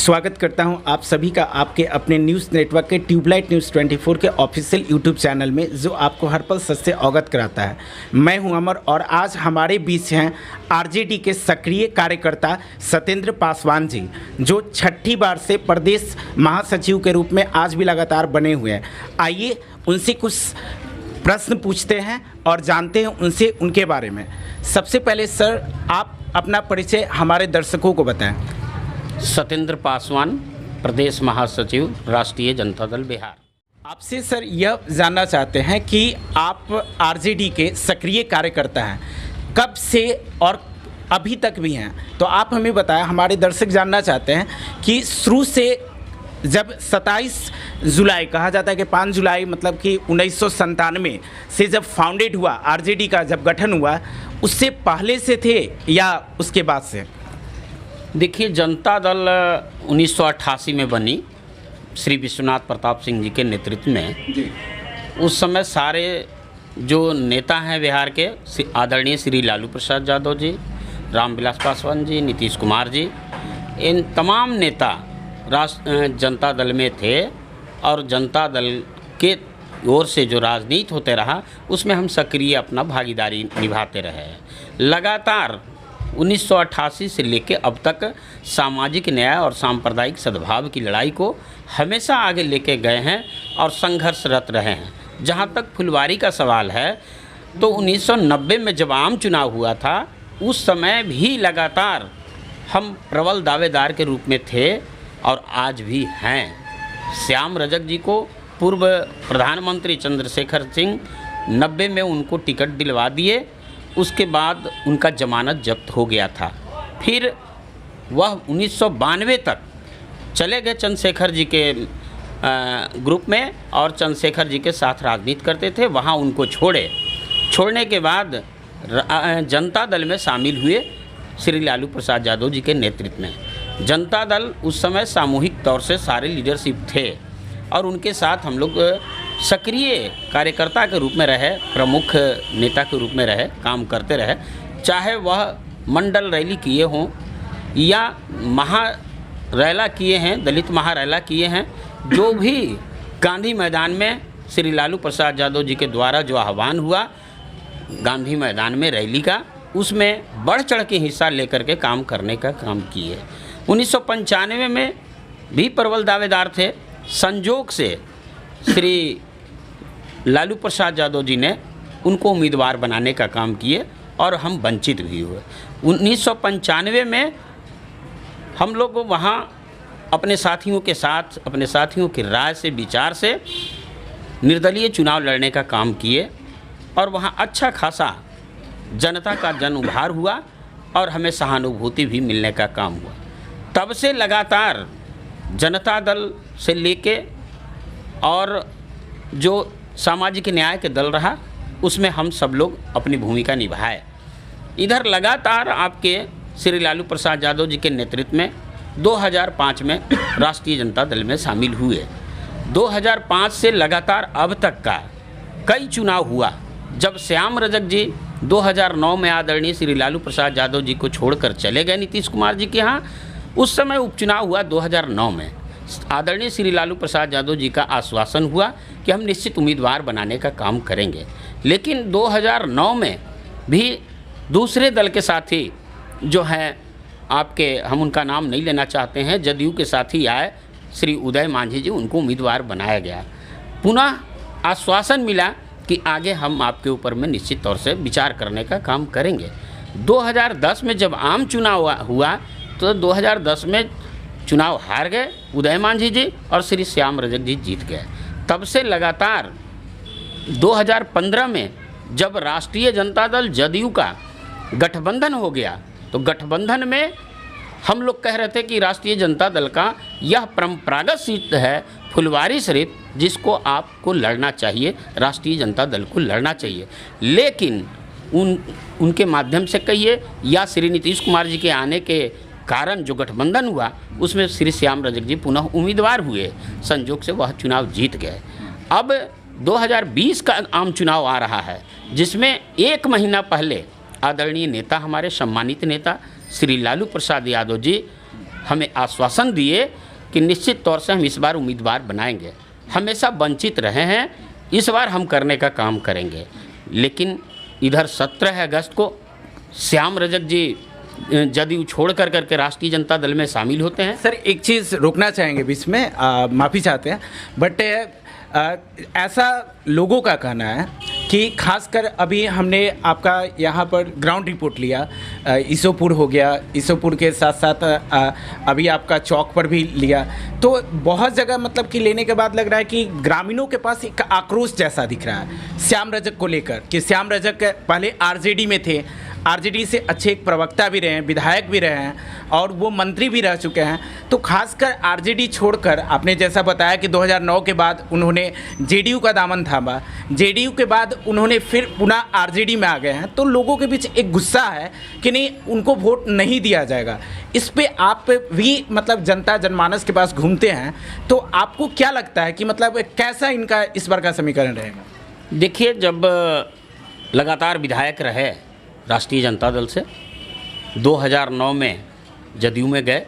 स्वागत करता हूं आप सभी का आपके अपने न्यूज़ नेटवर्क के ट्यूबलाइट न्यूज़ 24 के ऑफिशियल यूट्यूब चैनल में, जो आपको हर पल सच से अवगत कराता है। मैं हूं अमर और आज हमारे बीच हैं आरजेडी के सक्रिय कार्यकर्ता सत्येंद्र पासवान जी, जो छठी बार से प्रदेश महासचिव के रूप में आज भी लगातार बने हुए हैं। आइए उनसे कुछ प्रश्न पूछते हैं और जानते हैं उनसे उनके बारे में। सबसे पहले सर, आप अपना परिचय हमारे दर्शकों को बताएं। सत्येंद्र पासवान, प्रदेश महासचिव, राष्ट्रीय जनता दल बिहार। आपसे सर यह जानना चाहते हैं कि आप आरजेडी के सक्रिय कार्यकर्ता हैं, कब से और अभी तक भी हैं, तो आप हमें बताएं। हमारे दर्शक जानना चाहते हैं कि शुरू से जब 27 जुलाई कहा जाता है कि 5 जुलाई मतलब कि 1997 से जब फाउंडेड हुआ आरजेडी का, जब गठन हुआ, उससे पहले से थे या उसके बाद से? देखिए, जनता दल 1988 में बनी श्री विश्वनाथ प्रताप सिंह जी के नेतृत्व में। उस समय सारे जो नेता हैं बिहार के, आदरणीय श्री लालू प्रसाद यादव जी, रामविलास पासवान जी, नीतीश कुमार जी, इन तमाम नेता जनता दल में थे और जनता दल के ओर से जो राजनीति होते रहा उसमें हम सक्रिय अपना भागीदारी निभाते रहे। लगातार 1988 से लेकर अब तक सामाजिक न्याय और सांप्रदायिक सद्भाव की लड़ाई को हमेशा आगे लेके गए हैं और संघर्षरत रहे हैं। जहां तक फुलवारी का सवाल है, तो 1990 में जब आम चुनाव हुआ था, उस समय भी लगातार हम प्रबल दावेदार के रूप में थे और आज भी हैं। श्याम रजक जी को पूर्व प्रधानमंत्री चंद्रशेखर सिंह 90 में उनको टिकट दिलवा दिए, उसके बाद उनका जमानत जब्त हो गया था। फिर वह 1992 तक चले गए चंद्रशेखर जी के ग्रुप में और चंद्रशेखर जी के साथ राजनीति करते थे। वहाँ उनको छोड़ने के बाद जनता दल में शामिल हुए श्री लालू प्रसाद यादव जी के नेतृत्व में। जनता दल उस समय सामूहिक तौर से सारे लीडरशिप थे और उनके साथ हम लोग सक्रिय कार्यकर्ता के रूप में रहे, प्रमुख नेता के रूप में रहे, काम करते रहे। चाहे वह मंडल रैली किए हों या महारैला किए हैं, दलित महारैला किए हैं, जो भी गांधी मैदान में श्री लालू प्रसाद यादव जी के द्वारा जो आह्वान हुआ गांधी मैदान में रैली का, उसमें बढ़ चढ़ के हिस्सा लेकर के काम करने का काम किए। 1995 में भी प्रबल दावेदार थे। संजोग से श्री लालू प्रसाद यादव जी ने उनको उम्मीदवार बनाने का काम किए और हम वंचित भी हुए। 1995 में हम लोग वहाँ अपने साथियों के साथ, अपने साथियों की राय से, विचार से निर्दलीय चुनाव लड़ने का काम किए और वहाँ अच्छा खासा जनता का जन उभार हुआ और हमें सहानुभूति भी मिलने का काम हुआ। तब से लगातार जनता दल से लेके और जो सामाजिक न्याय के दल रहा, उसमें हम सब लोग अपनी भूमिका निभाए। इधर लगातार आपके श्री लालू प्रसाद यादव जी के नेतृत्व में 2005 में राष्ट्रीय जनता दल में शामिल हुए। 2005 से लगातार अब तक का कई चुनाव हुआ। जब श्याम रजक जी 2009 में आदरणीय श्री लालू प्रसाद यादव जी को छोड़कर चले गए नीतीश कुमार जी के यहाँ, उस समय उपचुनाव हुआ 2009 में। आदरणीय श्री लालू प्रसाद यादव जी का आश्वासन हुआ कि हम निश्चित उम्मीदवार बनाने का काम करेंगे। लेकिन 2009 में भी दूसरे दल के साथी जो हैं आपके, हम उनका नाम नहीं लेना चाहते हैं, जदयू के साथी आए श्री उदय मांझी जी, उनको उम्मीदवार बनाया गया। पुनः आश्वासन मिला कि आगे हम आपके ऊपर में निश्चित तौर से विचार करने का काम करेंगे। 2010 में जब आम चुनाव हुआ तो 2010 में चुनाव हार गए उदय मांझी जी और श्री श्याम रजक जी जीत गए। तब से लगातार 2015 में जब राष्ट्रीय जनता दल जदयू का गठबंधन हो गया, तो गठबंधन में हम लोग कह रहे थे कि राष्ट्रीय जनता दल का यह परंपरागत सीट है फुलवारी शरीफ, जिसको आपको लड़ना चाहिए, राष्ट्रीय जनता दल को लड़ना चाहिए। लेकिन उनके माध्यम से कहिए या श्री नीतीश कुमार जी के आने के कारण जो गठबंधन हुआ, उसमें श्री श्याम रजक जी पुनः उम्मीदवार हुए। संजोग से वह चुनाव जीत गए। अब 2020 का आम चुनाव आ रहा है, जिसमें 1 महीना पहले आदरणीय नेता, हमारे सम्मानित नेता श्री लालू प्रसाद यादव जी हमें आश्वासन दिए कि निश्चित तौर से हम इस बार उम्मीदवार बनाएंगे। हमेशा वंचित रहे हैं, इस बार हम करने का काम करेंगे। लेकिन इधर 17 अगस्त को श्याम रजक जी जदयू छोड़ करके राष्ट्रीय जनता दल में शामिल होते हैं। सर एक चीज़ रोकना चाहेंगे बीच में, माफ़ी चाहते हैं, बट ऐसा लोगों का कहना है कि खासकर अभी हमने आपका यहाँ पर ग्राउंड रिपोर्ट लिया, ईसोपुर हो गया, ईसोपुर के साथ साथ अभी आपका चौक पर भी लिया, तो बहुत जगह मतलब कि लेने के बाद लग रहा है कि ग्रामीणों के पास एक आक्रोश जैसा दिख रहा है श्याम रजक को लेकर कि श्याम रजक पहले आरजेडी में थे, आरजेडी से अच्छे एक प्रवक्ता भी रहे हैं, विधायक भी रहे हैं और वो मंत्री भी रह चुके हैं। तो खासकर आरजेडी छोड़कर आपने जैसा बताया कि 2009 के बाद उन्होंने जेडीयू का दामन थामा, जेडीयू के बाद उन्होंने फिर पुनः आरजेडी में आ गए हैं, तो लोगों के बीच एक गुस्सा है कि नहीं उनको वोट नहीं दिया जाएगा। इस पे आप भी मतलब जनता जनमानस के पास घूमते हैं, तो आपको क्या लगता है कि मतलब कैसा इनका इस बार का समीकरण रहेगा? देखिए, जब लगातार विधायक रहे राष्ट्रीय जनता दल से, 2009 में जदयू में गए,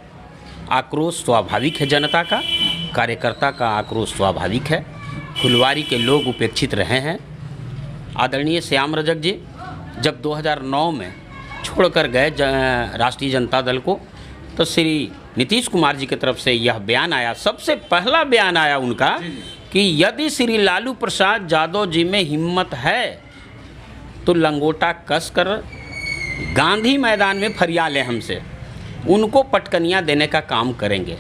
आक्रोश स्वाभाविक है जनता का, कार्यकर्ता का आक्रोश स्वाभाविक है। फुलवारी के लोग उपेक्षित रहे हैं। आदरणीय श्याम रजक जी जब 2009 में छोड़कर गए राष्ट्रीय जनता दल को, तो श्री नीतीश कुमार जी की तरफ से यह बयान आया, सबसे पहला बयान आया उनका कि यदि श्री लालू प्रसाद यादव जी में हिम्मत है तो लंगोटा कस कर गांधी मैदान में फरिया लें हमसे, उनको पटकनियाँ देने का काम करेंगे।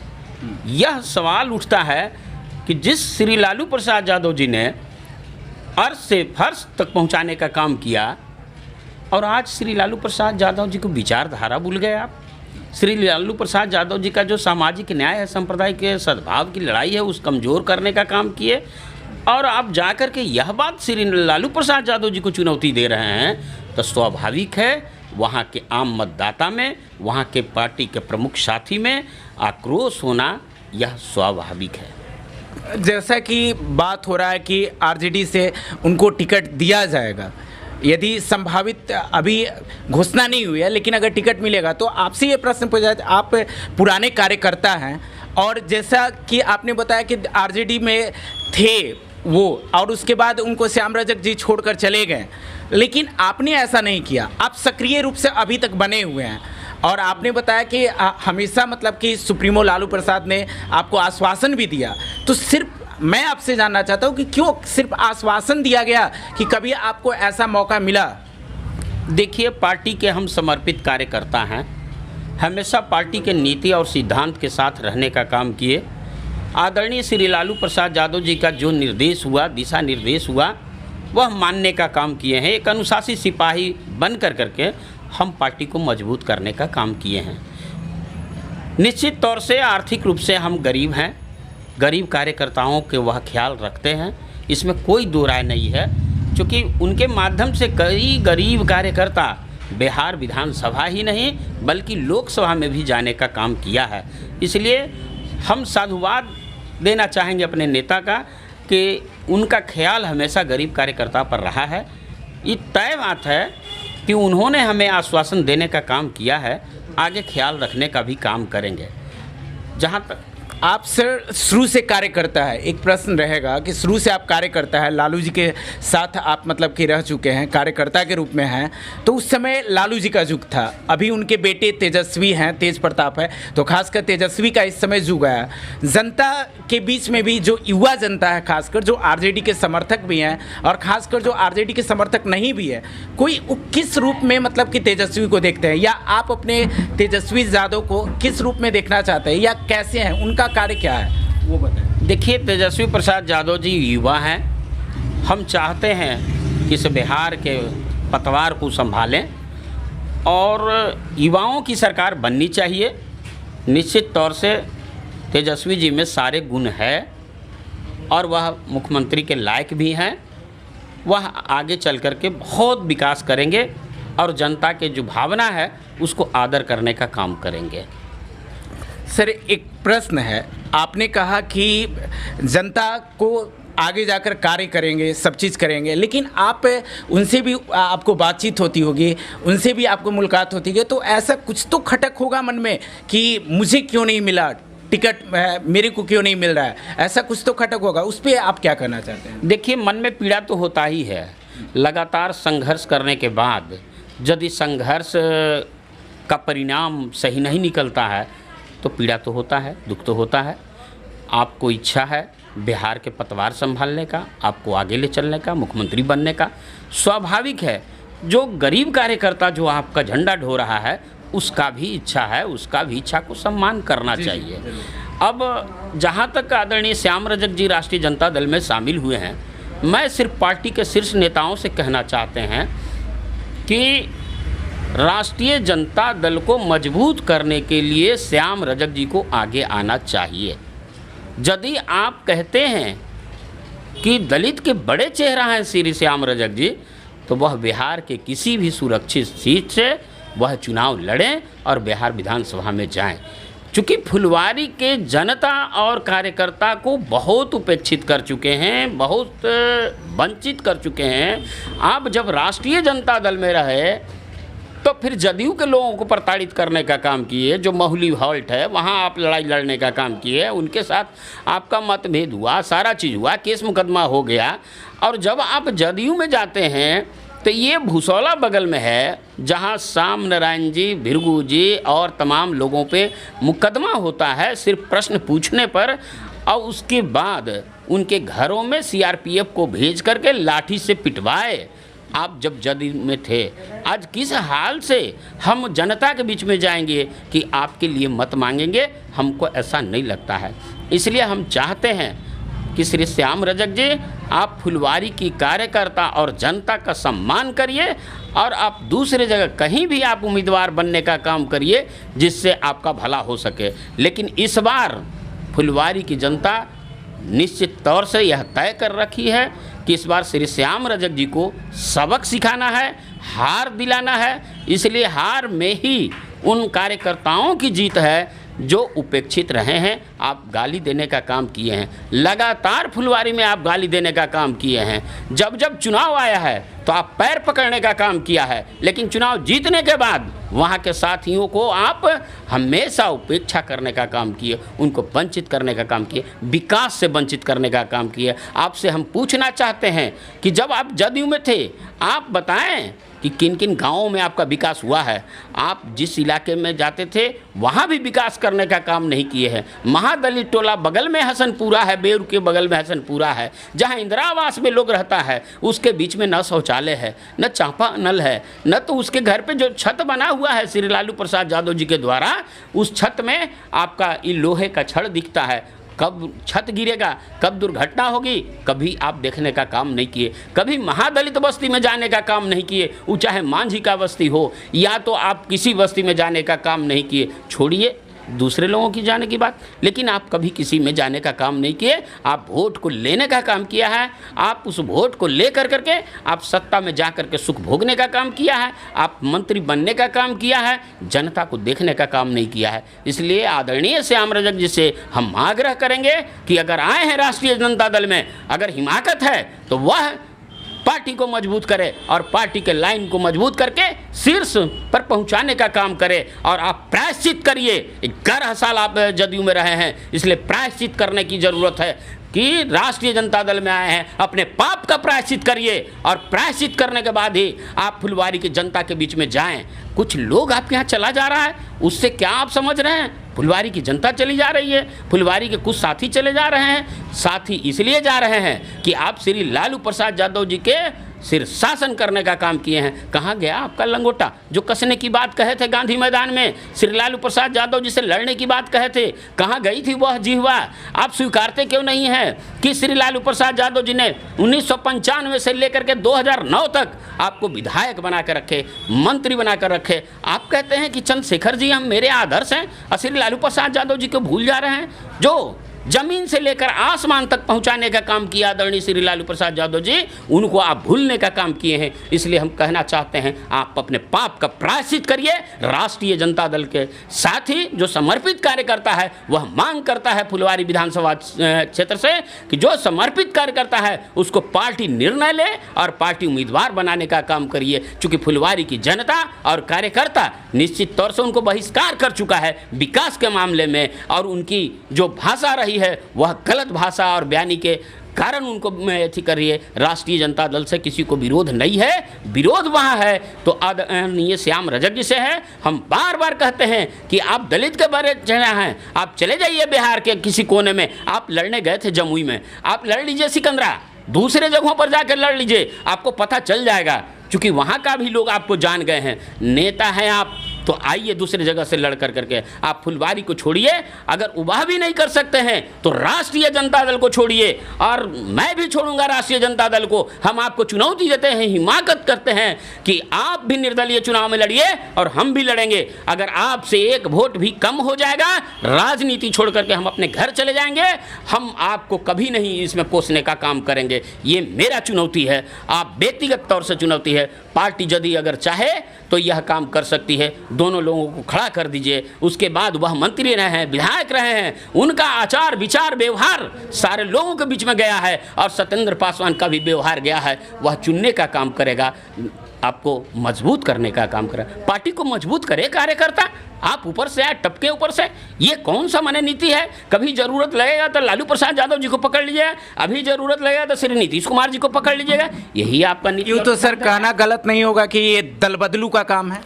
यह सवाल उठता है कि जिस श्री लालू प्रसाद यादव जी ने अर्श से फर्श तक पहुंचाने का काम किया, और आज श्री लालू प्रसाद यादव जी को विचारधारा भूल गए आप। श्री लालू प्रसाद यादव जी का जो सामाजिक न्याय है, सांप्रदायिक सद्भाव की लड़ाई है, उस कमज़ोर करने का काम किए, और आप जाकर के यह बात श्री लालू प्रसाद यादव जी को चुनौती दे रहे हैं, तो स्वाभाविक है वहाँ के आम मतदाता में, वहाँ के पार्टी के प्रमुख साथी में आक्रोश होना यह स्वाभाविक है। जैसा कि बात हो रहा है कि आरजेडी से उनको टिकट दिया जाएगा, यदि संभावित अभी घोषणा नहीं हुई है, लेकिन अगर टिकट मिलेगा तो आपसे ये प्रश्न पूछा जाए, आप पुराने कार्यकर्ता हैं और जैसा कि आपने बताया कि आरजेडी में थे वो, और उसके बाद उनको श्याम रजक जी छोड़कर चले गए, लेकिन आपने ऐसा नहीं किया, आप सक्रिय रूप से अभी तक बने हुए हैं। और आपने बताया कि हमेशा मतलब कि सुप्रीमो लालू प्रसाद ने आपको आश्वासन भी दिया, तो सिर्फ मैं आपसे जानना चाहता हूँ कि क्यों सिर्फ आश्वासन दिया गया कि कभी आपको ऐसा मौका मिला? देखिए, पार्टी के हम समर्पित कार्यकर्ता हैं, हमेशा पार्टी के नीति और सिद्धांत के साथ रहने का काम किए। आदरणीय श्री लालू प्रसाद यादव जी का जो निर्देश हुआ, दिशा निर्देश हुआ, वह मानने का काम किए हैं। एक अनुशासित सिपाही बन करके हम पार्टी को मजबूत करने का काम किए हैं। निश्चित तौर से आर्थिक रूप से हम गरीब हैं, गरीब कार्यकर्ताओं के वह ख्याल रखते हैं, इसमें कोई दो राय नहीं है, क्योंकि उनके माध्यम से कई गरीब कार्यकर्ता बिहार विधानसभा ही नहीं बल्कि लोकसभा में भी जाने का काम किया है। इसलिए हम साधुवाद देना चाहेंगे अपने नेता का कि उनका ख्याल हमेशा गरीब कार्यकर्ता पर रहा है। ये तय बात है कि उन्होंने हमें आश्वासन देने का काम किया है, आगे ख्याल रखने का भी काम करेंगे। जहाँ तक आप सर शुरू से कार्यकर्ता है, एक प्रश्न रहेगा कि शुरू से आप कार्यकर्ता है, लालू जी के साथ आप मतलब कि रह चुके हैं, कार्यकर्ता के रूप में हैं, तो उस समय लालू जी का युग था, अभी उनके बेटे तेजस्वी हैं, तेज प्रताप है, तो खासकर तेजस्वी का इस समय युग है। जनता के बीच में भी जो युवा जनता है, खासकर जो आरजेडी के समर्थक भी हैं और खासकर जो आरजेडी के समर्थक नहीं भी है, कोई किस रूप में मतलब कि तेजस्वी को देखते हैं, या आप अपने तेजस्वी यादव को किस रूप में देखना चाहते हैं, या कैसे हैं, उनका कार्य क्या है वो बताएं। देखिए, तेजस्वी प्रसाद यादव जी युवा हैं, हम चाहते हैं कि इस बिहार के पतवार को संभालें और युवाओं की सरकार बननी चाहिए। निश्चित तौर से तेजस्वी जी में सारे गुण हैं और वह मुख्यमंत्री के लायक भी हैं, वह आगे चल कर के बहुत विकास करेंगे और जनता के जो भावना है उसको आदर करने का काम करेंगे। सर एक प्रश्न है, आपने कहा कि जनता को आगे जाकर कार्य करेंगे, सब चीज़ करेंगे, लेकिन आप उनसे भी आपको बातचीत होती होगी, उनसे भी आपको मुलाकात होती है, तो ऐसा कुछ तो खटक होगा मन में कि मुझे क्यों नहीं मिला टिकट, मेरे को क्यों नहीं मिल रहा है, ऐसा कुछ तो खटक होगा। उस पर आप क्या कहना चाहते हैं? देखिए, मन में पीड़ा तो होता ही है। लगातार संघर्ष करने के बाद यदि संघर्ष का परिणाम सही नहीं निकलता है तो पीड़ा तो होता है, दुख तो होता है। आपको इच्छा है बिहार के पतवार संभालने का, आपको आगे ले चलने का, मुख्यमंत्री बनने का, स्वाभाविक है। जो गरीब कार्यकर्ता जो आपका झंडा ढो रहा है उसका भी इच्छा है, उसका भी इच्छा को सम्मान करना चाहिए। अब जहाँ तक आदरणीय श्याम रजक जी राष्ट्रीय जनता दल में शामिल हुए हैं, मैं सिर्फ पार्टी के शीर्ष नेताओं से कहना चाहते हैं कि राष्ट्रीय जनता दल को मजबूत करने के लिए श्याम रजक जी को आगे आना चाहिए। यदि आप कहते हैं कि दलित के बड़े चेहरा हैं श्री श्याम रजक जी, तो वह बिहार के किसी भी सुरक्षित सीट से वह चुनाव लड़ें और बिहार विधानसभा में जाएं। चूँकि फुलवारी के जनता और कार्यकर्ता को बहुत उपेक्षित कर चुके हैं, बहुत वंचित कर चुके हैं। आप जब राष्ट्रीय जनता दल में रहे तो फिर जदयू के लोगों को प्रताड़ित करने का काम किए, जो महुली हॉल्ट है वहाँ आप लड़ाई लड़ने का काम किए, उनके साथ आपका मतभेद हुआ, सारा चीज़ हुआ, केस मुकदमा हो गया। और जब आप जदयू में जाते हैं तो ये भूसौला बगल में है जहाँ श्याम नारायण जी, भृगु जी और तमाम लोगों पे मुकदमा होता है सिर्फ प्रश्न पूछने पर, और उसके बाद उनके घरों में सीआरपीएफ को भेज करके लाठी से पिटवाए। आप जब जदयू में थे, आज किस हाल से हम जनता के बीच में जाएंगे कि आपके लिए मत मांगेंगे? हमको ऐसा नहीं लगता है। इसलिए हम चाहते हैं कि श्री श्याम रजक जी, आप फुलवारी की कार्यकर्ता और जनता का सम्मान करिए और आप दूसरे जगह कहीं भी आप उम्मीदवार बनने का काम करिए जिससे आपका भला हो सके। लेकिन इस बार फुलवारी की जनता निश्चित तौर से यह तय कर रखी है कि इस बार श्री श्याम रजक जी को सबक सिखाना है, हार दिलाना है। इसलिए हार में ही उन कार्यकर्ताओं की जीत है जो उपेक्षित रहे हैं। आप गाली देने का काम किए हैं, लगातार फुलवारी में आप गाली देने का काम किए हैं। जब जब चुनाव आया है तो आप पैर पकड़ने का काम किया है, लेकिन चुनाव जीतने के बाद वहाँ के साथियों को आप हमेशा उपेक्षा करने का काम किए, उनको वंचित करने का काम किए, विकास से वंचित करने का काम किए। आपसे हम पूछना चाहते हैं कि जब आप जदयू में थे, आप बताएं कि किन किन गाँवों में आपका विकास हुआ है। आप जिस इलाके में जाते थे वहाँ भी विकास करने का काम नहीं किए हैं। महादलित टोला बगल में हसनपुरा है, बेरू के बगल में हसनपुरा है, जहाँ इंदिरा आवास में लोग रहता है, उसके बीच में न शौचालय है, न चांपा नल है, न तो उसके घर पे जो छत बना हुआ है श्री लालू प्रसाद यादव जी के द्वारा, उस छत में आपका ये लोहे का छड़ दिखता है। कब छत गिरेगा, कब दुर्घटना होगी, कभी आप देखने का काम नहीं किए। कभी महादलित बस्ती में जाने का काम नहीं किए, वो चाहे मांझी का बस्ती हो या तो आप किसी बस्ती में जाने का काम नहीं किए। छोड़िए दूसरे लोगों की जाने की बात, लेकिन आप कभी किसी में जाने का काम नहीं किए। आप वोट को लेने का काम किया है। आप उस वोट को ले करके आप सत्ता में जा करके सुख भोगने का काम किया है। आप मंत्री बनने का काम किया है, जनता को देखने का काम नहीं किया है। इसलिए आदरणीय श्याम रजक जी से हम आग्रह करेंगे कि अगर आए हैं राष्ट्रीय जनता दल में, अगर हिमाकत है तो वह पार्टी को मजबूत करे और पार्टी के लाइन को मजबूत करके शीर्ष पर पहुंचाने का काम करे। और आप प्रायश्चित करिए। 11 साल आप जदयू में रहे हैं, इसलिए प्रायश्चित करने की ज़रूरत है कि राष्ट्रीय जनता दल में आए हैं, अपने पाप का प्रायश्चित करिए और प्रायश्चित करने के बाद ही आप फुलवारी की जनता के बीच में जाएं। कुछ लोग आपके यहाँ चला जा रहा है, उससे क्या आप समझ रहे हैं? फुलवारी की जनता चली जा रही है, फुलवारी के कुछ साथी चले जा रहे हैं। साथी इसलिए जा रहे हैं कि आप श्री लालू प्रसाद यादव जी के सिर शासन करने का काम किए हैं। कहाँ गया आपका लंगोटा जो कसने की बात कहे थे गांधी मैदान में, श्री लालू प्रसाद यादव जी से लड़ने की बात कहे थे? कहाँ गई थी वह जिह्वा? आप स्वीकारते क्यों नहीं हैं कि श्री लालू प्रसाद यादव जी ने 1995 से लेकर के 2009 तक आपको विधायक बना कर रखे, मंत्री बना कर रखे? आप कहते हैं कि चंद्रशेखर जी हम मेरे आदर्श हैं और श्री लालू प्रसाद यादव जी को भूल जा रहे हैं, जो जमीन से लेकर आसमान तक पहुंचाने का काम किया आदरणीय श्री लालू प्रसाद यादव जी, उनको आप भूलने का काम किए हैं। इसलिए हम कहना चाहते हैं, आप अपने पाप का प्रायश्चित करिए। राष्ट्रीय जनता दल के साथी जो समर्पित कार्यकर्ता है, वह मांग करता है फुलवारी विधानसभा क्षेत्र से कि जो समर्पित कार्यकर्ता है उसको पार्टी निर्णय ले और पार्टी उम्मीदवार बनाने का काम करिए। चूंकि फुलवारी की जनता और कार्यकर्ता निश्चित तौर से उनको बहिष्कार कर चुका है विकास के मामले में, और उनकी जो भाषा रही है वह गलत भाषा और बयानी के कारण उनको अथी कर रही है। राष्ट्रीय जनता दल से किसी को विरोध नहीं है, विरोध वहाँ है तो आदरणीय श्याम रजक जी से है। हम बार बार कहते हैं कि आप दलित के बारे में हैं, आप चले जाइए बिहार के किसी कोने में। आप लड़ने गए थे जमुई में, आप लड़ लीजिए सिकंदरा, दूसरे जगहों पर जाकर लड़ लीजिए, आपको पता चल जाएगा। क्योंकि वहाँ का भी लोग आपको जान गए हैं, नेता हैं आप, तो आइए दूसरी जगह से लड़ कर करके आप फुलवारी को छोड़िए। अगर वह भी नहीं कर सकते हैं तो राष्ट्रीय जनता दल को छोड़िए, और मैं भी छोड़ूंगा राष्ट्रीय जनता दल को। हम आपको चुनौती देते हैं, हिमाकत करते हैं कि आप भी निर्दलीय चुनाव में लड़िए और हम भी लड़ेंगे। अगर आपसे एक वोट भी कम हो जाएगा, राजनीति छोड़ करके हम अपने घर चले जाएंगे। हम आपको कभी नहीं इसमें कोसने का काम करेंगे। ये मेरा चुनौती है, आप व्यक्तिगत तौर से चुनौती है। पार्टी यदि अगर चाहे तो यह काम कर सकती है, दोनों लोगों को खड़ा कर दीजिए। उसके बाद वह मंत्री रहे हैं, विधायक रहे हैं, उनका आचार विचार व्यवहार सारे लोगों के बीच में गया है, और सत्येंद्र पासवान का भी व्यवहार गया है। वह चुनने का काम करेगा, आपको मजबूत करने का काम करेगा, पार्टी को मजबूत करे कार्यकर्ता। आप ऊपर से आए, टपके ऊपर से, ये कौन सा मन नीति है? कभी जरूरत लगेगा तो लालू प्रसाद यादव जी को पकड़ लीजिएगा, अभी जरूरत लगेगा तो श्री नीतीश कुमार जी को पकड़ लीजिएगा। यही आपका नीति। यूँ तो सर कहना गलत नहीं होगा कि ये दल बदलू का काम है।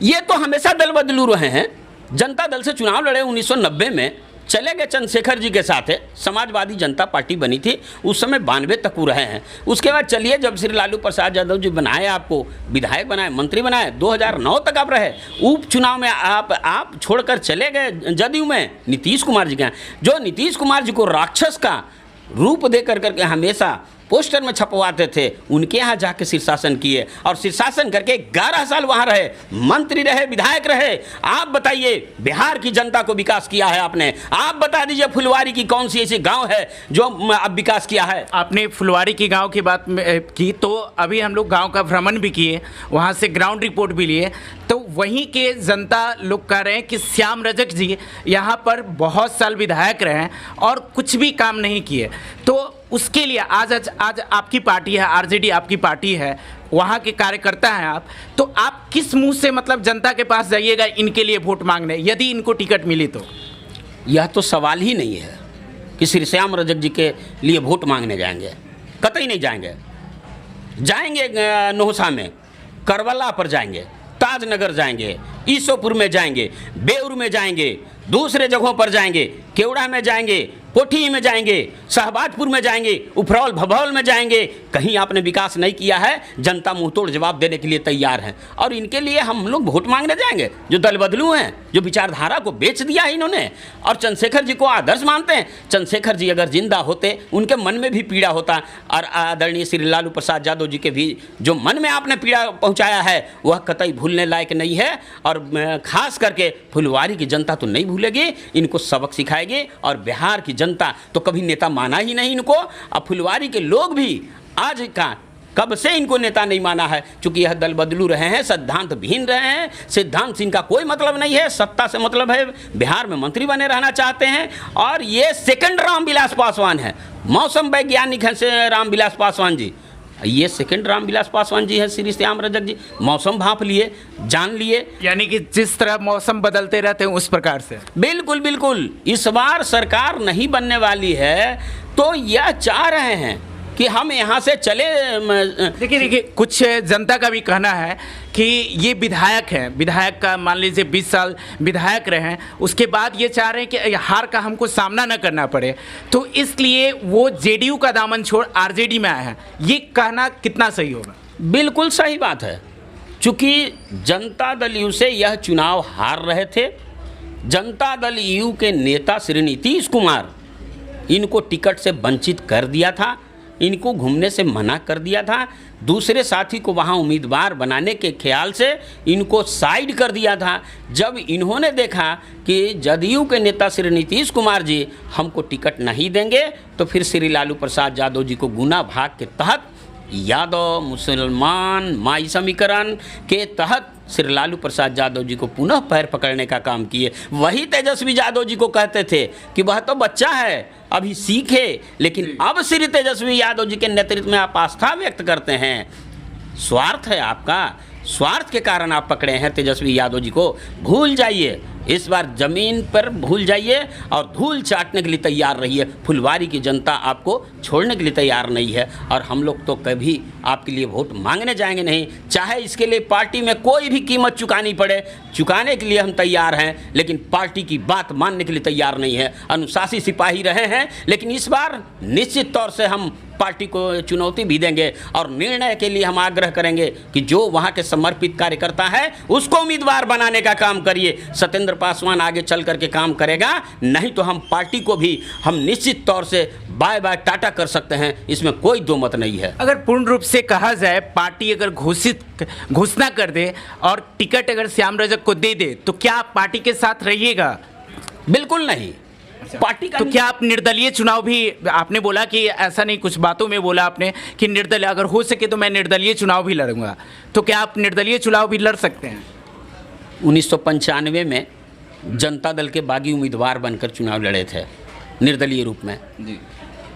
ये तो हमेशा दल बदलू रहे हैं। जनता दल से चुनाव लड़े 1990 में, चले गए चंद्रशेखर जी के साथ है, समाजवादी जनता पार्टी बनी थी, उस समय 92 तक रहे हैं। उसके बाद चलिए जब श्री लालू प्रसाद यादव जी बनाए, आपको विधायक बनाए, मंत्री बनाए, 2009 तक आप रहे। उपचुनाव में आप छोड़कर चले गए जदयू में नीतीश कुमार जी के यहाँ, जो नीतीश कुमार जी को राक्षस का रूप दे करके हमेशा पोस्टर में छपवाते थे, उनके यहाँ जाके शीर्षासन किए और शीर्षासन करके 11 साल वहाँ रहे, मंत्री रहे, विधायक रहे। आप बताइए बिहार की जनता को विकास किया है आपने? आप बता दीजिए फुलवारी की कौन सी ऐसी गांव है जो अब विकास किया है? आपने फुलवारी की गांव की बात की, तो अभी हम लोग गांव का भ्रमण भी किए, वहाँ से ग्राउंड रिपोर्ट भी लिए, तो वहीं के जनता लोग कह रहे हैं कि श्याम रजक जी यहाँ पर बहुत साल विधायक रहे हैं और कुछ भी काम नहीं किए। तो उसके लिए आज आपकी पार्टी है, आरजेडी आपकी पार्टी है, वहाँ के कार्यकर्ता हैं आप, तो आप किस मुंह से मतलब जनता के पास जाइएगा इनके लिए वोट मांगने, यदि इनको टिकट मिली तो? यह तो सवाल ही नहीं है कि श्री श्याम रजक जी के लिए वोट मांगने जाएंगे, कतई नहीं जाएंगे। जाएंगे नौसा में, करवला पर जाएंगे, ताजनगर जाएंगे, ईसोपुर में जाएंगे, बेउर में जाएंगे, दूसरे जगहों पर जाएंगे, केवड़ा में जाएंगे, कोठी में जाएंगे, शहबाजपुर में जाएंगे, उफरौल भभौल में जाएंगे। कहीं आपने विकास नहीं किया है, जनता मुंहतोड़ जवाब देने के लिए तैयार है। और इनके लिए हम लोग वोट मांगने जाएंगे जो दल बदलू हैं, जो विचारधारा को बेच दिया है इन्होंने, और चंद्रशेखर जी को आदर्श मानते हैं। चंद्रशेखर जी अगर जिंदा होते, उनके मन में भी पीड़ा होता, और आदरणीय श्री लालू प्रसाद यादव जी के भी जो मन में आपने पीड़ा पहुँचाया है वह कतई भूलने लायक नहीं है। और खास करके फुलवारी की जनता तो नहीं भूलेगी, इनको सबक सिखाएगी। और बिहार की जनता तो कभी नेता माना ही नहीं इनको। अब फुलवारी के लोग भी आज का कब से इनको नेता नहीं माना है, क्योंकि यह दल बदलू रहे हैं, सिद्धांत विहीन रहे हैं। सिद्धांत से इनका कोई मतलब नहीं है, सत्ता से मतलब है। बिहार में मंत्री बने रहना चाहते हैं। और ये सेकंड रामविलास पासवान है, मौसम वैज्ञानिक हैं से रामविलास पासवान जी, ये सेकंड रामविलास पासवान जी है श्री श्याम रजक जी। मौसम भांप लिए, जान लिए, यानी कि जिस तरह मौसम बदलते रहते हैं उस प्रकार से। बिल्कुल बिल्कुल। इस बार सरकार नहीं बनने वाली है तो यह चाह रहे हैं कि हम यहाँ से चले। देखिए कुछ जनता का भी कहना है कि ये विधायक हैं, विधायक का मान लीजिए 20 साल विधायक रहे हैं, उसके बाद ये चाह रहे हैं कि हार का हमको सामना न करना पड़े, तो इसलिए वो जेडीयू का दामन छोड़ आरजेडी में आए हैं। ये कहना कितना सही होगा? बिल्कुल सही बात है, चूँकि जनता दल यू से यह चुनाव हार रहे थे। जनता दल यू के नेता श्री नीतीश कुमार इनको टिकट से वंचित कर दिया था। इनको घूमने से मना कर दिया था। दूसरे साथी को वहाँ उम्मीदवार बनाने के ख्याल से इनको साइड कर दिया था। जब इन्होंने देखा कि जदयू के नेता श्री नीतीश कुमार जी हमको टिकट नहीं देंगे, तो फिर श्री लालू प्रसाद यादव जी को गुना भाग के तहत, यादव मुसलमान माई समीकरण के तहत श्री लालू प्रसाद यादव जी को पुनः पैर पकड़ने का काम किए। वही तेजस्वी यादव जी को कहते थे कि वह तो बच्चा है, अभी सीखे, लेकिन अब श्री तेजस्वी यादव जी के नेतृत्व में आप आस्था व्यक्त करते हैं। स्वार्थ है आपका, स्वार्थ के कारण आप पकड़े हैं तेजस्वी यादव जी को। भूल जाइए, इस बार जमीन पर भूल जाइए और धूल चाटने के लिए तैयार रहिए। फुलवारी की जनता आपको छोड़ने के लिए तैयार नहीं है, और हम लोग तो कभी आपके लिए वोट मांगने जाएंगे नहीं, चाहे इसके लिए पार्टी में कोई भी कीमत चुकानी पड़े। चुकाने के लिए हम तैयार हैं, लेकिन पार्टी की बात मानने के लिए तैयार नहीं है। अनुशासित सिपाही रहे हैं, लेकिन इस बार निश्चित तौर से हम पार्टी को चुनौती भी देंगे और निर्णय के लिए हम आग्रह करेंगे कि जो वहाँ के समर्पित कार्यकर्ता है उसको उम्मीदवार बनाने का काम करिए। सत्येंद्र पासवान आगे चल करके काम करेगा, नहीं तो हम पार्टी को भी हम निश्चित तौर से बाय बाय टाटा कर सकते हैं, इसमें कोई दो मत नहीं है। अगर पूर्ण रूप से कहा जाए, पार्टी अगर घोषणा कर दे और टिकट अगर श्याम रजक को दे दे, तो क्या आप पार्टी के साथ रहिएगा? बिल्कुल नहीं। पार्टी का तो क्या आप निर्दलीय चुनाव भी, आपने बोला कि ऐसा नहीं, कुछ बातों में बोला आपने कि निर्दलीय, अगर हो सके तो मैं निर्दलीय चुनाव भी लड़ूंगा, तो क्या आप निर्दलीय चुनाव भी लड़ सकते हैं? 1995 में जनता दल के बागी उम्मीदवार बनकर चुनाव लड़े थे निर्दलीय रूप में जी।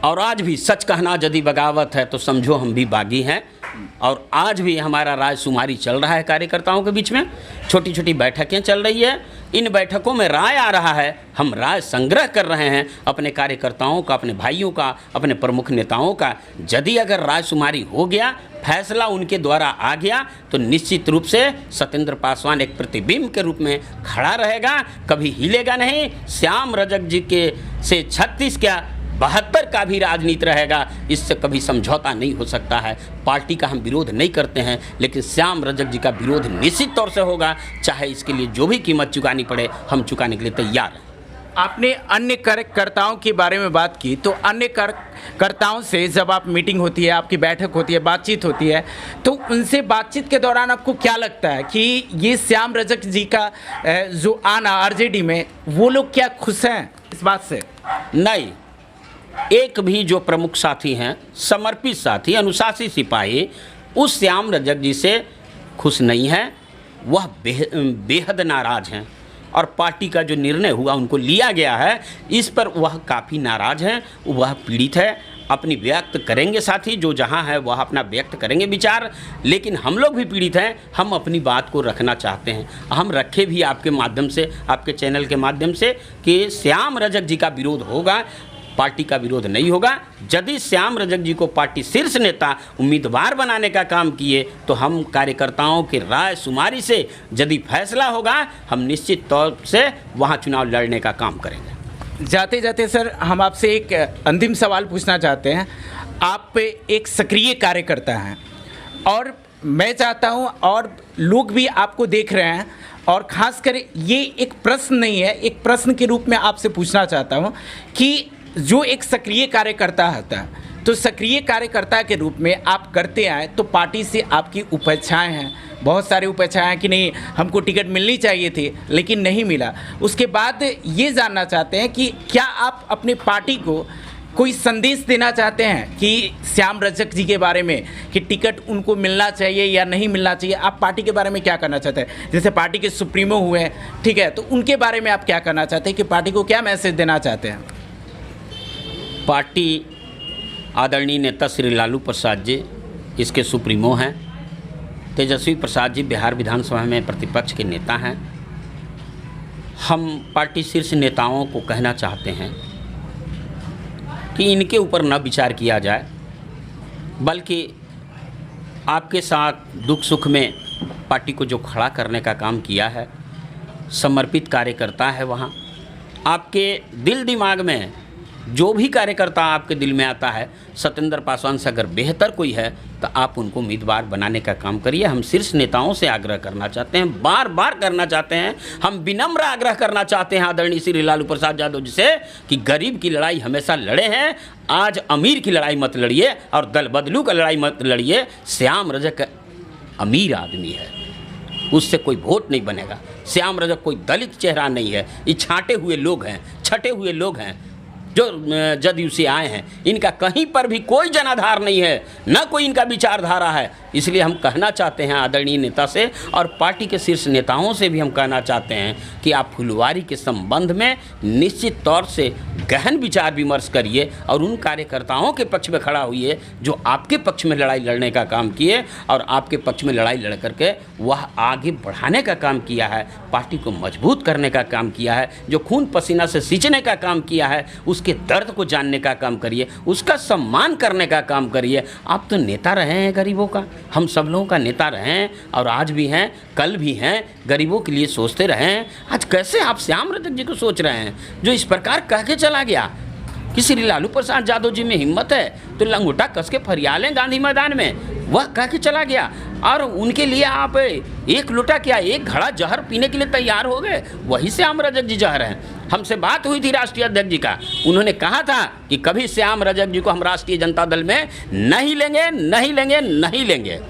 और आज भी सच कहना यदि बगावत है तो समझो हम भी बागी हैं। और आज भी हमारा राजकुमारी चल रहा है कार्यकर्ताओं के बीच में, छोटी छोटी बैठकें चल रही है। इन बैठकों में राय आ रहा है, हम राय संग्रह कर रहे हैं अपने कार्यकर्ताओं का, अपने भाइयों का, अपने प्रमुख नेताओं का। यदि अगर राजकुमारी हो गया, फैसला उनके द्वारा आ गया, तो निश्चित रूप से सत्येंद्र पासवान एक प्रतिबिंब के रूप में खड़ा रहेगा, कभी हिलेगा नहीं। श्याम रजक जी के से 36 क्या 72 का भी राजनीति रहेगा, इससे कभी समझौता नहीं हो सकता है। पार्टी का हम विरोध नहीं करते हैं, लेकिन श्याम रजक जी का विरोध निश्चित तौर से होगा, चाहे इसके लिए जो भी कीमत चुकानी पड़े, हम चुकाने के लिए तैयार हैं। आपने अन्य कार्यकर्ताओं के बारे में बात की, तो अन्य कार्यकर्ताओं से जब आप मीटिंग होती है, आपकी बैठक होती है, बातचीत होती है, तो उनसे बातचीत के दौरान आपको क्या लगता है कि ये श्याम रजक जी का जो आना आरजेडी में, वो लोग क्या खुश हैं इस बात से? नहीं, एक भी जो प्रमुख साथी हैं, समर्पित साथी, अनुशासित सिपाही, उस श्याम रजक जी से खुश नहीं है। वह बेहद नाराज़ हैं, और पार्टी का जो निर्णय हुआ उनको लिया गया है, इस पर वह काफ़ी नाराज़ हैं, वह पीड़ित है। अपनी व्यक्त करेंगे साथी, जो जहाँ है वह अपना व्यक्त करेंगे विचार, लेकिन हम लोग भी पीड़ित हैं। हम अपनी बात को रखना चाहते हैं, हम रखे भी आपके माध्यम से, आपके चैनल के माध्यम से, कि श्याम रजक जी का विरोध होगा, पार्टी का विरोध नहीं होगा। यदि श्याम रजक जी को पार्टी शीर्ष नेता उम्मीदवार बनाने का काम किए, तो हम कार्यकर्ताओं के राय शुमारी से यदि फैसला होगा, हम निश्चित तौर से वहां चुनाव लड़ने का काम करेंगे। जाते जाते सर, हम आपसे एक अंतिम सवाल पूछना चाहते हैं। आप एक सक्रिय कार्यकर्ता हैं, और मैं चाहता हूं, और लोग भी आपको देख रहे हैं, और ख़ासकर ये एक प्रश्न नहीं है, एक प्रश्न के रूप में आपसे पूछना चाहता हूं कि जो एक सक्रिय कार्यकर्ता होता है, तो सक्रिय कार्यकर्ता के रूप में आप करते आए, तो पार्टी से आपकी उपेक्षाएं हैं, बहुत सारी उपेक्षाएं हैं कि नहीं, हमको टिकट मिलनी चाहिए थी लेकिन नहीं मिला। उसके बाद ये जानना चाहते हैं कि क्या आप अपने पार्टी को कोई संदेश देना चाहते हैं कि श्याम रजक जी के बारे में, कि टिकट उनको मिलना चाहिए या नहीं मिलना चाहिए? आप पार्टी के बारे में क्या करना चाहते हैं? जैसे पार्टी के सुप्रीमो हुए हैं, ठीक है, तो उनके बारे में आप क्या करना चाहते हैं, कि पार्टी को क्या मैसेज देना चाहते हैं? पार्टी आदरणीय नेता श्री लालू प्रसाद जी इसके सुप्रीमो हैं। तेजस्वी प्रसाद जी बिहार विधानसभा में प्रतिपक्ष के नेता हैं। हम पार्टी शीर्ष नेताओं को कहना चाहते हैं कि इनके ऊपर न विचार किया जाए, बल्कि आपके साथ दुख सुख में पार्टी को जो खड़ा करने का काम किया है, समर्पित कार्यकर्ता है, वहाँ आपके दिल दिमाग में जो भी कार्यकर्ता आपके दिल में आता है, सत्येंद्र पासवान से अगर बेहतर कोई है तो आप उनको उम्मीदवार बनाने का काम करिए। हम शीर्ष नेताओं से आग्रह करना चाहते हैं, बार बार करना चाहते हैं, हम विनम्र आग्रह करना चाहते हैं आदरणीय श्री लालू प्रसाद यादव जी से कि गरीब की लड़ाई हमेशा लड़े हैं, आज अमीर की लड़ाई मत लड़िए और दल बदलू का लड़ाई मत लड़िए। श्याम रजक अमीर आदमी है, उससे कोई वोट नहीं बनेगा। श्याम रजक कोई दलित चेहरा नहीं है, ये छांटे हुए लोग हैं, छटे हुए लोग हैं जो जदयू से आए हैं। इनका कहीं पर भी कोई जनाधार नहीं है, न कोई इनका विचारधारा है। इसलिए हम कहना चाहते हैं आदरणीय नेता से और पार्टी के शीर्ष नेताओं से भी हम कहना चाहते हैं कि आप फुलवारी के संबंध में निश्चित तौर से गहन विचार विमर्श करिए और उन कार्यकर्ताओं के पक्ष में खड़ा होइए जो आपके पक्ष में लड़ाई लड़ने का काम किए और आपके पक्ष में लड़ाई लड़ करके वह आगे बढ़ाने का काम किया है, पार्टी को मजबूत करने का काम किया है, जो खून पसीना से सींचने का काम किया है, उसके दर्द को जानने का काम करिए, उसका सम्मान करने का काम करिए। आप तो नेता रहे हैं गरीबों का, हम सब लोगों का नेता रहे हैं और आज भी हैं, कल भी हैं, गरीबों के लिए सोचते रहे हैं। आज कैसे आप श्याम रजक जी को सोच रहे हैं जो इस प्रकार कह के चला गया कि श्री लालू प्रसाद यादव जी में हिम्मत है तो लंगोटा कस के फरिया लें गांधी मैदान में, वह कह के चला गया और उनके लिए आप एक लोटा क्या एक घड़ा जहर पीने के लिए तैयार हो गए। वही श्याम रजक जी जहर हैं। हमसे बात हुई थी राष्ट्रीय अध्यक्ष जी का, उन्होंने कहा था कि कभी श्याम रजक जी को हम राष्ट्रीय जनता दल में नहीं लेंगे, नहीं लेंगे, नहीं लेंगे।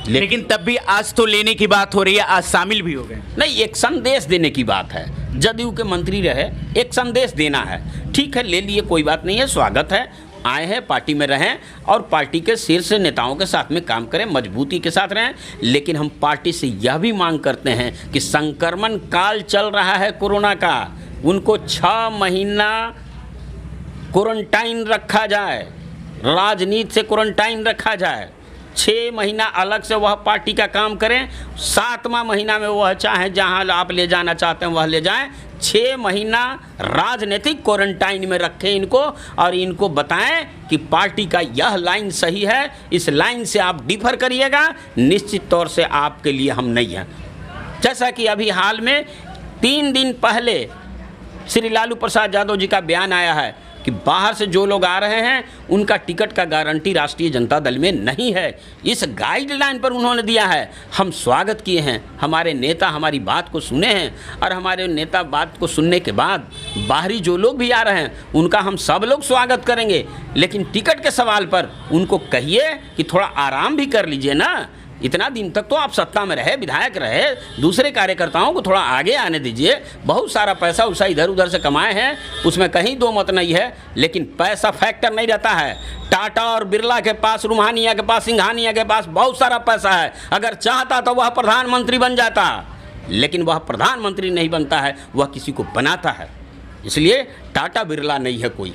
लेकिन तब भी आज तो लेने की बात हो रही है, आज शामिल भी हो गए। नहीं, एक संदेश देने की बात है, जदयू के मंत्री रहे, एक संदेश देना है। ठीक है, ले लिए, कोई बात नहीं है, स्वागत है, आए हैं, पार्टी में रहें और पार्टी के शीर्ष नेताओं के साथ में काम करें, मजबूती के साथ रहें। लेकिन हम पार्टी से यह भी मांग करते हैं कि संक्रमण काल चल रहा है कोरोना का, उनको 6 महीना क्वारंटाइन रखा जाए, राजनीति से क्वारंटाइन रखा जाए। 6 महीना अलग से वह पार्टी का काम करें, 7वां महीना में वह चाहे जहां आप ले जाना चाहते हैं वह ले जाएं। 6 महीना राजनीतिक क्वारंटाइन में रखें इनको और इनको बताएं कि पार्टी का यह लाइन सही है, इस लाइन से आप डिफर करिएगा, निश्चित तौर से आपके लिए हम नहीं हैं। जैसा कि अभी हाल में 3 दिन पहले श्री लालू प्रसाद यादव जी का बयान आया है कि बाहर से जो लोग आ रहे हैं उनका टिकट का गारंटी राष्ट्रीय जनता दल में नहीं है। इस गाइडलाइन पर उन्होंने दिया है, हम स्वागत किए हैं, हमारे नेता हमारी बात को सुने हैं और हमारे नेता बात को सुनने के बाद बाहरी जो लोग भी आ रहे हैं उनका हम सब लोग स्वागत करेंगे। लेकिन टिकट के सवाल पर उनको कहिए कि थोड़ा आराम भी कर लीजिए ना, इतना दिन तक तो आप सत्ता में रहे, विधायक रहे, दूसरे कार्यकर्ताओं को थोड़ा आगे आने दीजिए। बहुत सारा पैसा उसा इधर उधर से कमाए हैं, उसमें कहीं दो मत नहीं है, लेकिन पैसा फैक्टर नहीं रहता है। टाटा और बिरला के पास, रुमानिया के पास, सिंघानिया के पास बहुत सारा पैसा है, अगर चाहता तो वह प्रधानमंत्री बन जाता, लेकिन वह प्रधानमंत्री नहीं बनता है, वह किसी को बनाता है। इसलिए टाटा बिरला नहीं है कोई,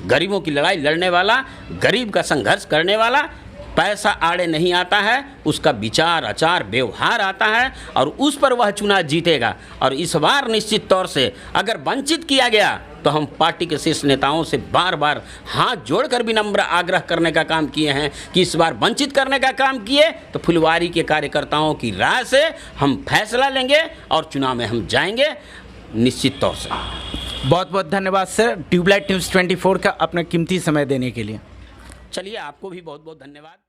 गरीबों की लड़ाई लड़ने वाला, गरीब का संघर्ष करने वाला, पैसा आड़े नहीं आता है, उसका विचार आचार व्यवहार आता है और उस पर वह चुनाव जीतेगा। और इस बार निश्चित तौर से अगर वंचित किया गया तो हम पार्टी के शीर्ष नेताओं से बार बार हाथ जोड़कर विनम्र आग्रह करने का काम किए हैं कि इस बार वंचित करने का काम किए तो फुलवारी के कार्यकर्ताओं की राय से हम फैसला लेंगे और चुनाव में हम जाएंगे निश्चित तौर से। बहुत बहुत धन्यवाद सर, ट्यूबलाइट न्यूज़ 24 का अपना कीमती समय देने के लिए। चलिए, आपको भी बहुत बहुत धन्यवाद।